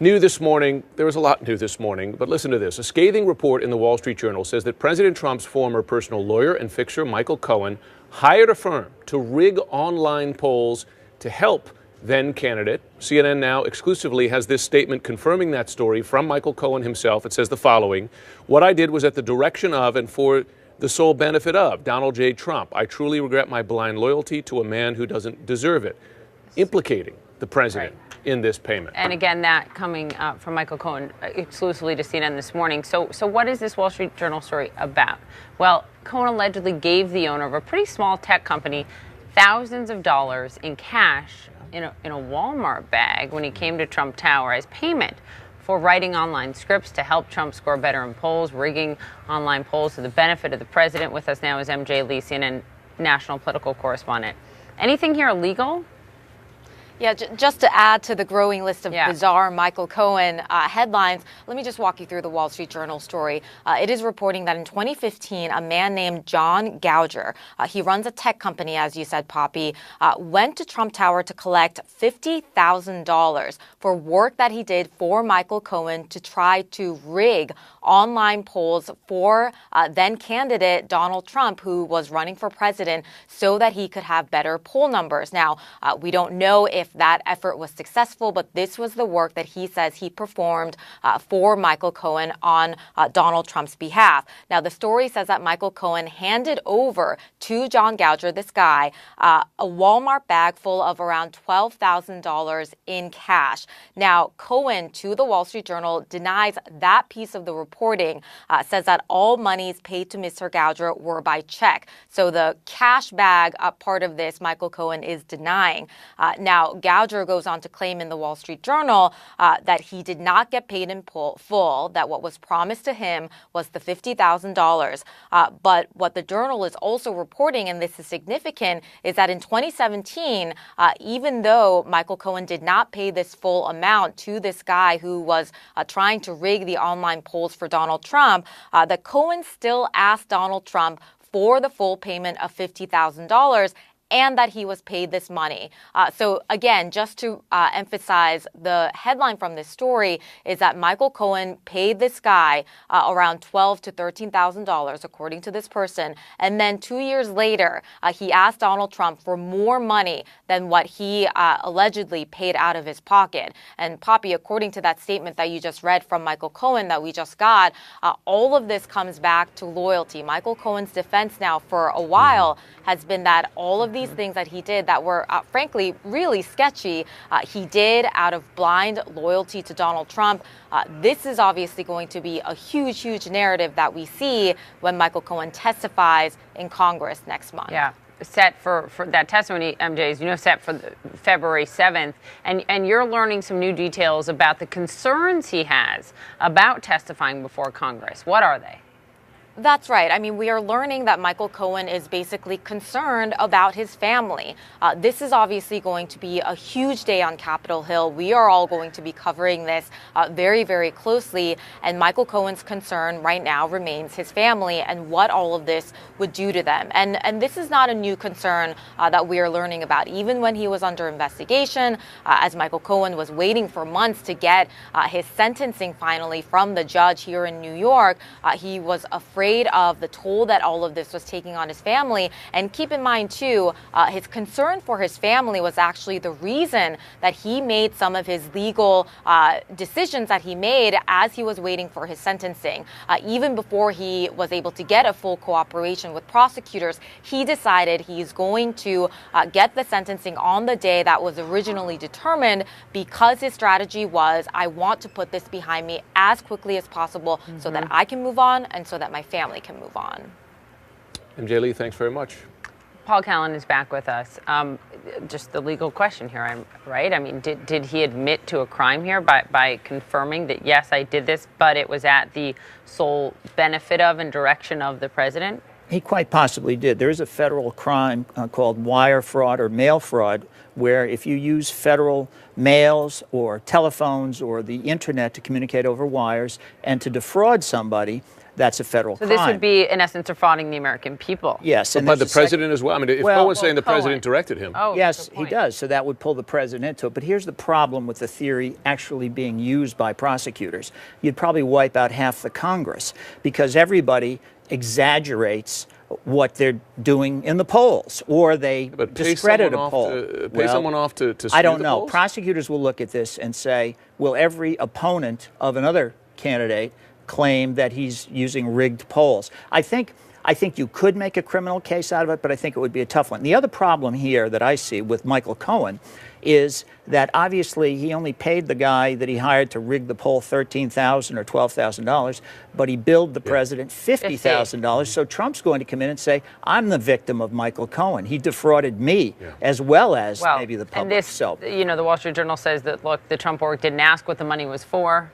New this morning, there was a lot new this morning, but listen to this. A scathing report in the Wall Street Journal says that President Trump's former personal lawyer and fixer, Michael Cohen, hired a firm to rig online polls to help then candidate. CNN now exclusively has this statement confirming that story from Michael Cohen himself. It says the following: "What I did was at the direction of and for the sole benefit of Donald J. Trump. I truly regret my blind loyalty to a man who doesn't deserve it," implicating the president in this payment. And again, that coming from Michael Cohen exclusively to CNN this morning. So what is this Wall Street Journal story about? Well, Cohen allegedly gave the owner of a pretty small tech company thousands of dollars in cash in a Walmart bag when he came to Trump Tower as payment for writing online scripts to help Trump score better in polls, rigging online polls to the benefit of the president. With us now is MJ Lee, CNN national political correspondent. Anything here illegal? Yeah, just to add to the growing list of bizarre Michael Cohen headlines, let me just walk you through the Wall Street Journal story. It is reporting that in 2015, a man named John Gauger, he runs a tech company, as you said, Poppy, went to Trump Tower to collect $50,000 for work that he did for Michael Cohen to try to rig online polls for then candidate Donald Trump, who was running for president, so that he could have better poll numbers. Now, we don't know if that effort was successful, but this was the work that he says he performed for Michael Cohen on Donald Trump's behalf. Now, the story says that Michael Cohen handed over to John Gauger, this guy, a Walmart bag full of around $12,000 in cash. Now, Cohen, to the Wall Street Journal, denies that piece of the reporting, says that all monies paid to Mr. Gauger were by check. So the cash bag part of this, Michael Cohen is denying. Now, Gauger goes on to claim in the Wall Street Journal that he did not get paid in full, that what was promised to him was the $50,000. But what the Journal is also reporting, and this is significant, is that in 2017, even though Michael Cohen did not pay this full amount to this guy who was trying to rig the online polls for Donald Trump, that Cohen still asked Donald Trump for the full payment of $50,000 and that he was paid this money. So again, just to emphasize, the headline from this story is that Michael Cohen paid this guy around $12,000 to $13,000, according to this person. And then 2 years later, he asked Donald Trump for more money than what he allegedly paid out of his pocket. And Poppy, according to that statement that you just read from Michael Cohen that we just got, all of this comes back to loyalty. Michael Cohen's defense now for a while has been that all of these things that he did that were, frankly, really sketchy, he did out of blind loyalty to Donald Trump. This is obviously going to be a huge, huge narrative that we see when Michael Cohen testifies in Congress next month. Yeah. Set for that testimony, MJ, is, set for February 7th. And you're learning some new details about the concerns he has about testifying before Congress. What are they? That's right. I mean, we are learning that Michael Cohen is basically concerned about his family. This is obviously going to be a huge day on Capitol Hill. We are all going to be covering this very, very closely. And Michael Cohen's concern right now remains his family and what all of this would do to them. And this is not a new concern that we are learning about. Even when he was under investigation, as Michael Cohen was waiting for months to get his sentencing finally from the judge here in New York, he was afraid of the toll that all of this was taking on his family. And keep in mind, too, his concern for his family was actually the reason that he made some of his legal decisions that he made as he was waiting for his sentencing. Even before he was able to get a full cooperation with prosecutors, he decided he's going to get the sentencing on the day that was originally determined, because his strategy was, I want to put this behind me as quickly as possible so that I can move on and so that my family can move on. MJ Lee, thanks very much. Paul Callan is back with us. Just the legal question here, right? I mean, did he admit to a crime here by confirming that, yes, I did this, but it was at the sole benefit of and direction of the president? He quite possibly did. There is a federal crime called wire fraud or mail fraud, where if you use federal mails or telephones or the internet to communicate over wires and to defraud somebody, that's a federal crime. So this would be, in essence, defrauding the American people. Yes. But by the president as well? I mean, if Cohen's saying the president directed him. Oh, yes, he does. So that would pull the president into it. But here's the problem with the theory actually being used by prosecutors. You'd probably wipe out half the Congress because everybody exaggerates what they're doing in the polls, or they discredit a poll. Pay someone off to I don't know. Polls? Prosecutors will look at this and say, will every opponent of another candidate claim that he's using rigged polls? I think you could make a criminal case out of it, but I think it would be a tough one. The other problem here that I see with Michael Cohen is that obviously he only paid the guy that he hired to rig the poll $13,000 or $12,000, but he billed the president $50,000. So Trump's going to come in and say, I'm the victim of Michael Cohen. He defrauded me as well as maybe the public. And this, the Wall Street Journal says that, look, the Trump org didn't ask what the money was for.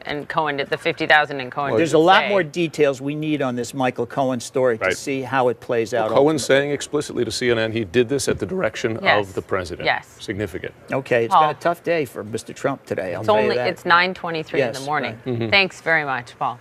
And Cohen did the $50,000 and Cohen. There's a lot more details we need on this Michael Cohen story to see how it plays out. Cohen's saying explicitly to CNN he did this at the direction of the president. Yes. Significant. Okay, it's been a tough day for Mr. Trump today. I'll tell you that. It's 9:23 in the morning. Right. Thanks very much, Paul.